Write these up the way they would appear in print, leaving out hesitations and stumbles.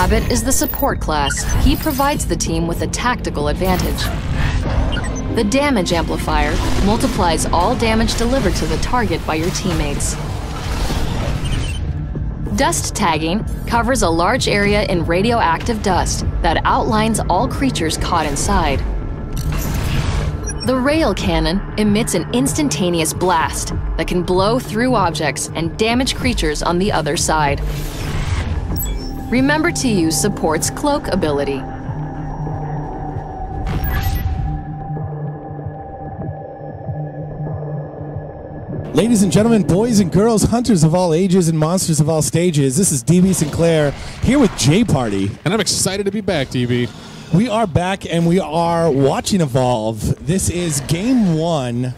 Cabot is the support class. He provides the team with a tactical advantage. The damage amplifier multiplies all damage delivered to the target by your teammates. Dust tagging covers a large area in radioactive dust that outlines all creatures caught inside. The rail cannon emits an instantaneous blast that can blow through objects and damage creatures on the other side. Remember to use support's cloak ability. Ladies and gentlemen, boys and girls, hunters of all ages and monsters of all stages, this is DB Sinclair here with J Party. And I'm excited to be back, DB. We are back and we are watching Evolve. This is game 1.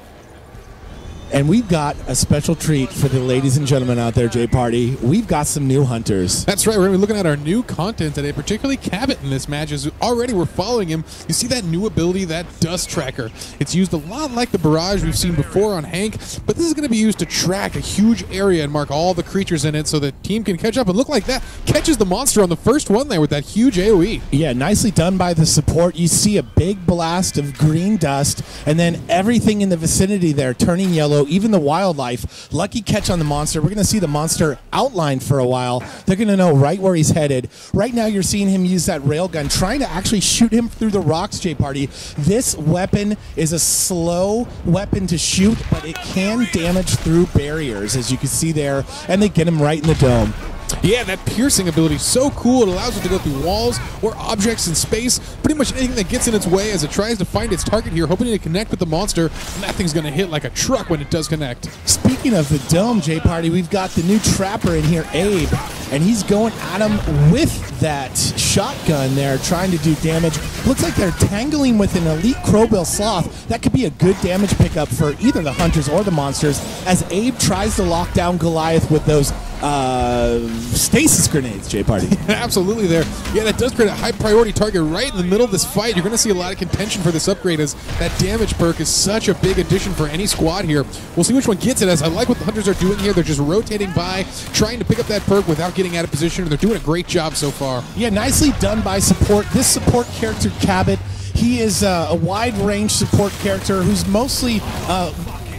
And we've got a special treat for the ladies and gentlemen out there, J Party. We've got some new hunters. That's right. We're going to be looking at our new content today, particularly Cabot in this match. As already we're following him, you see that new ability, that Dust Tracker. It's used a lot like the Barrage we've seen before on Hank, but this is going to be used to track a huge area and mark all the creatures in it so the team can catch up. And look like that catches the monster on the first one there with that huge AoE. Yeah, nicely done by the support. You see a big blast of green dust, and then everything in the vicinity there turning yellow. Even the wildlife. Lucky catch on the monster. We're going to see the monster outlined for a while. They're going to know right where he's headed. Right now you're seeing him use that railgun, trying to actually shoot him through the rocks, J Party. This weapon is a slow weapon to shoot, but it can damage through barriers, as you can see there, and they get him right in the dome. Yeah, that piercing ability is so cool. It allows it to go through walls or objects in space, pretty much anything that gets in its way as it tries to find its target here, hoping to connect with the monster, and that thing's going to hit like a truck when it does connect. Speaking of the dome, J Party, we've got the new trapper in here, Abe, and he's going at him with that shotgun there, trying to do damage. Looks like they're tangling with an elite Crowbill Sloth. That could be a good damage pickup for either the hunters or the monsters, as Abe tries to lock down Goliath with those stasis grenades, J Party. Absolutely there. Yeah, that does create a high priority target right in the middle of this fight. You're going to see a lot of contention for this upgrade, as that damage perk is such a big addition for any squad here. We'll see which one gets it, as I like what the hunters are doing here. They're just rotating by, trying to pick up that perk without getting out of position, and they're doing a great job so far. Yeah, nicely done by support. This support character, Cabot, he is a wide-range support character who's mostly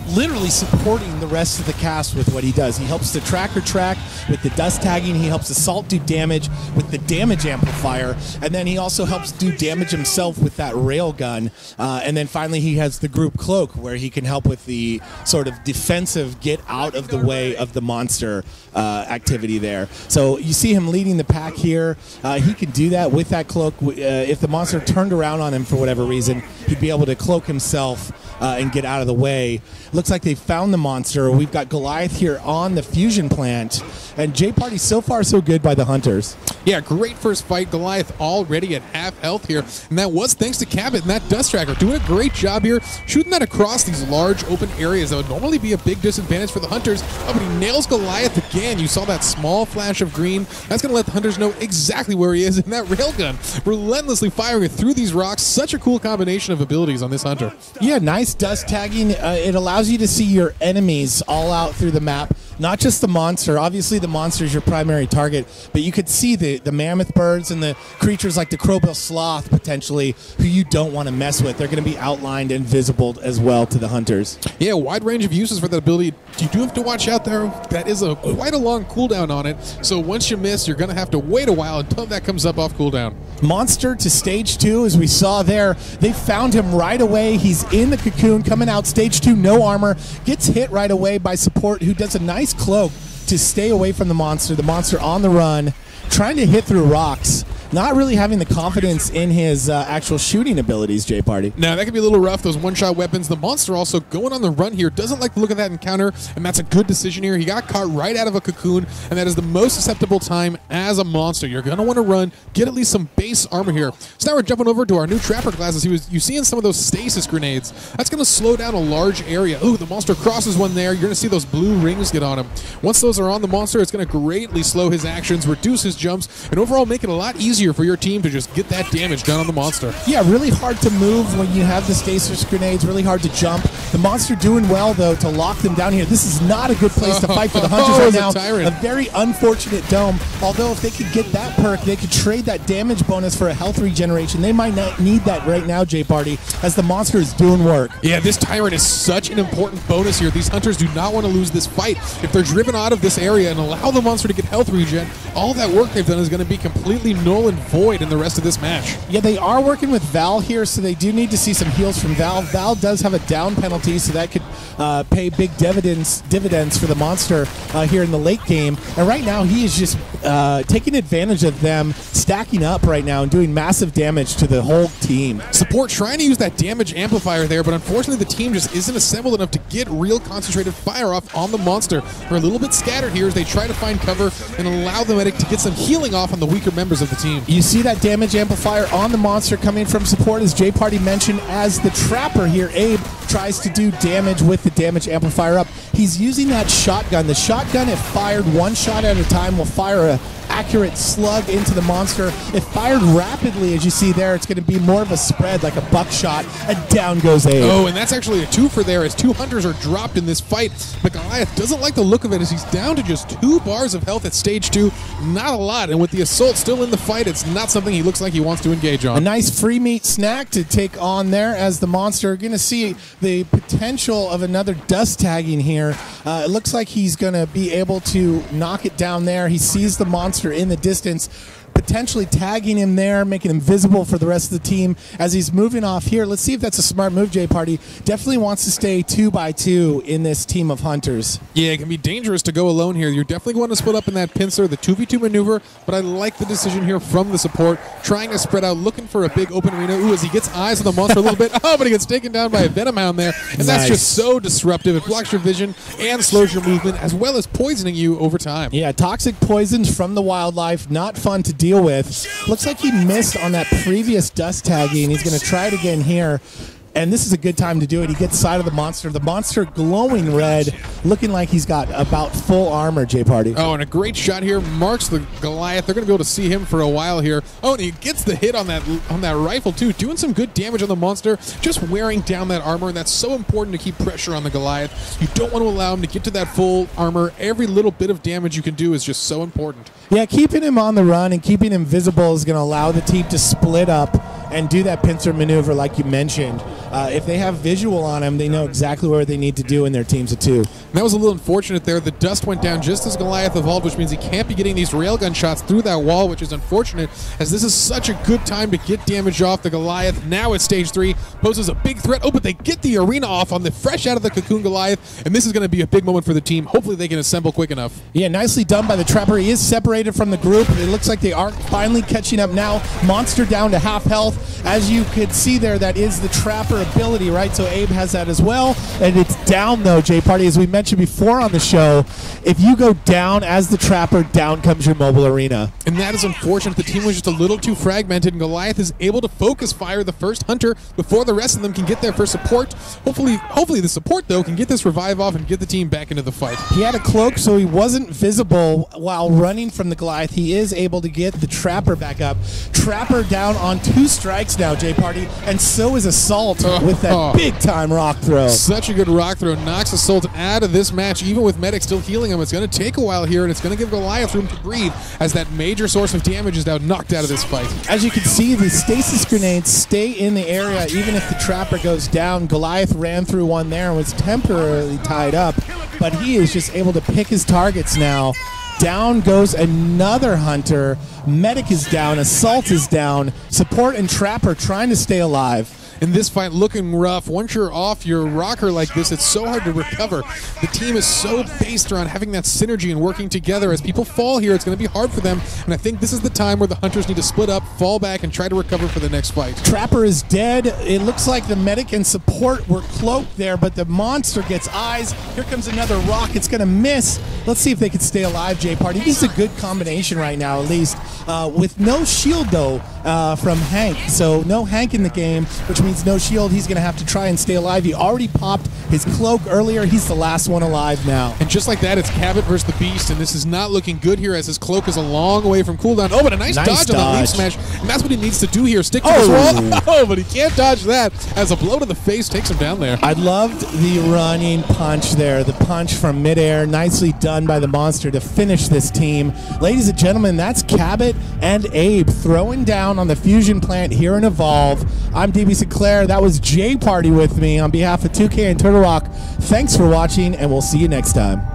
literally supporting the rest of the cast with what he does. He helps the tracker track with the dust tagging. He helps Assault do damage with the damage amplifier. And then he also helps do damage himself with that railgun. And then finally he has the group cloak, where he can help with the sort of defensive get out of the way of the monster activity there. So you see him leading the pack here. He can do that with that cloak. If the monster turned around on him for whatever reason, he'd be able to cloak himself and get out of the way. Looks like they found the monster. We've got Goliath here on the fusion plant. And J Party, so far so good by the hunters. Yeah, great first fight. Goliath already at half health here. And that was thanks to Cabot and that Dust Tracker. Doing a great job here, shooting that across these large open areas that would normally be a big disadvantage for the hunters. Oh, but he nails Goliath again. You saw that small flash of green. That's going to let the hunters know exactly where he is in that railgun. Relentlessly firing it through these rocks. Such a cool combination of abilities on this hunter. Yeah, nice dust tagging. It allows you to see your enemies all out through the map. Not just the monster. Obviously, the monster is your primary target, but you could see the mammoth birds and the creatures like the Crowbill Sloth, potentially, who you don't want to mess with. They're going to be outlined and visible as well to the hunters. Yeah, wide range of uses for that ability. You do have to watch out there. That is quite a long cooldown on it, so once you miss, you're going to have to wait a while until that comes up off cooldown. Monster to stage 2, as we saw there. They found him right away. He's in the cocoon, coming out stage 2, no armor. Gets hit right away by support, who does a nice cloak to stay away from the monster. The monster on the run, trying to hit through rocks. Not really having the confidence in his actual shooting abilities, J Party. Now, that can be a little rough, those one-shot weapons. The monster also going on the run here. Doesn't like the look of that encounter, and that's a good decision here. He got caught right out of a cocoon, and that is the most susceptible time as a monster. You're going to want to run, get at least some base armor here. So now we're jumping over to our new trapper classes. You see in some of those stasis grenades. That's going to slow down a large area. Ooh, the monster crosses one there. You're going to see those blue rings get on him. Once those are on the monster, it's going to greatly slow his actions, reduce his jumps, and overall make it a lot easier easier for your team to just get that damage done on the monster. Yeah, really hard to move when you have the stasis grenades, really hard to jump. The monster doing well, though, to lock them down here. This is not a good place to fight for the Hunters right now. A very unfortunate dome, although if they could get that perk, they could trade that damage bonus for a health regeneration. They might not need that right now, J-Party, as the monster is doing work. Yeah, this Tyrant is such an important bonus here. These Hunters do not want to lose this fight. If they're driven out of this area and allow the monster to get health regen, all that work they've done is going to be completely null and void in the rest of this match. Yeah, they are working with Val here, so they do need to see some heals from Val. Val does have a down penalty, so that could pay big dividends for the monster here in the late game. And right now, he is just taking advantage of them stacking up right now and doing massive damage to the whole team. Support trying to use that damage amplifier there, but unfortunately the team just isn't assembled enough to get real concentrated fire off on the monster. They're a little bit scattered here as they try to find cover and allow the medic to get some healing off on the weaker members of the team. You see that damage amplifier on the monster coming from support, as J-Party mentioned, as the Trapper here, Abe, tries to do damage with the damage amplifier up. He's using that shotgun. The shotgun, if fired one shot at a time, will fire a accurate slug into the monster. If fired rapidly, as you see there, it's going to be more of a spread, like a buckshot, and down goes Abe. Oh, and that's actually a twofer there, as two Hunters are dropped in this fight. But Goliath doesn't like the look of it, as he's down to just 2 bars of health at stage 2. Not a lot, and with the assault still in the fight, it's not something he looks like he wants to engage on. A nice free meat snack to take on there, as the monster are going to see the potential of another dust tagging here. It looks like he's going to be able to knock it down there. He sees the monster in the distance, potentially tagging him there, making him visible for the rest of the team as he's moving off here. Let's see if that's a smart move, J-Party. Definitely wants to stay 2x2 in this team of Hunters. Yeah, it can be dangerous to go alone here. You're definitely going to split up in that pincer, the 2v2 maneuver, but I like the decision here from the support, trying to spread out, looking for a big open arena. Ooh, as he gets eyes on the monster a little bit. Oh, but he gets taken down by a Venom Hound there, and that's just so disruptive. It blocks your vision and slows your movement, as well as poisoning you over time. Yeah, toxic poisons from the wildlife, not fun to deal with. Looks like he missed on that previous dust tagging. He's going to try it again here. And this is a good time to do it. He gets side of the monster glowing red, looking like he's got about full armor, J-Party. Oh, and a great shot here marks the Goliath. They're going to be able to see him for a while here. Oh, and he gets the hit on that rifle, too, doing some good damage on the monster, just wearing down that armor, and that's so important to keep pressure on the Goliath. You don't want to allow him to get to that full armor. Every little bit of damage you can do is just so important. Yeah, keeping him on the run and keeping him visible is going to allow the team to split up and do that pincer maneuver like you mentioned. If they have visual on him, they know exactly where they need to do in their teams of 2. And that was a little unfortunate there. The dust went down just as Goliath evolved, which means he can't be getting these railgun shots through that wall, which is unfortunate, as this is such a good time to get damage off the Goliath. Now at stage 3, poses a big threat. Oh, but they get the arena off on the fresh out of the cocoon Goliath, and this is going to be a big moment for the team. Hopefully they can assemble quick enough. Yeah, nicely done by the Trapper. He is separated from the group. It looks like they are finally catching up now. Monster down to half health. As you could see there, that is the Trapper ability, right? So Abe has that as well. And it's down, though, J-Party. As we mentioned before on the show, if you go down as the Trapper, down comes your mobile arena. And that is unfortunate. The team was just a little too fragmented, and Goliath is able to focus fire the first Hunter before the rest of them can get there for support. Hopefully the support, though, can get this revive off and get the team back into the fight. He had a cloak, so he wasn't visible while running from the Goliath. He is able to get the Trapper back up. Trapper down on 2 strikes now, J-Party, and so is Assault with that big-time rock throw. Such a good rock throw. Knocks Assault out of this match, even with Medic still healing him. It's going to take a while here, and it's going to give Goliath room to breathe, as that major source of damage is now knocked out of this fight. As you can see, the stasis grenades stay in the area even if the Trapper goes down. Goliath ran through one there and was temporarily tied up, but he is just able to pick his targets now. Down goes another Hunter. Medic is down. Assault is down. Support and Trapper trying to stay alive. In this fight, looking rough. Once you're off your rocker like this, it's so hard to recover. The team is so based around having that synergy and working together. As people fall here, it's going to be hard for them, and I think this is the time where the Hunters need to split up, fall back, and try to recover for the next fight. Trapper is dead. It looks like the Medic and support were cloaked there, but the monster gets eyes. Here comes another rock. It's going to miss. Let's see if they can stay alive, J-Party. This is a good combination right now, at least. With no shield, though, from Hank. So no Hank in the game, which means no shield. He's going to have to try and stay alive. He already popped his cloak earlier. He's the last one alive now. And just like that, it's Cabot versus the Beast, and this is not looking good here as his cloak is a long way from cooldown. Oh, but a nice dodge on the leap smash, and that's what he needs to do here. Stick to this wall. Oh, but he can't dodge that as a blow to the face takes him down there. I loved the running punch there, the punch from midair. Nicely done by the monster to finish this team. Ladies and gentlemen, that's Cabot and Abe throwing down on the fusion plant here in Evolve. I'm DB Sinclair. That was J Party with me on behalf of 2K and Turtle Rock. Thanks for watching, and we'll see you next time.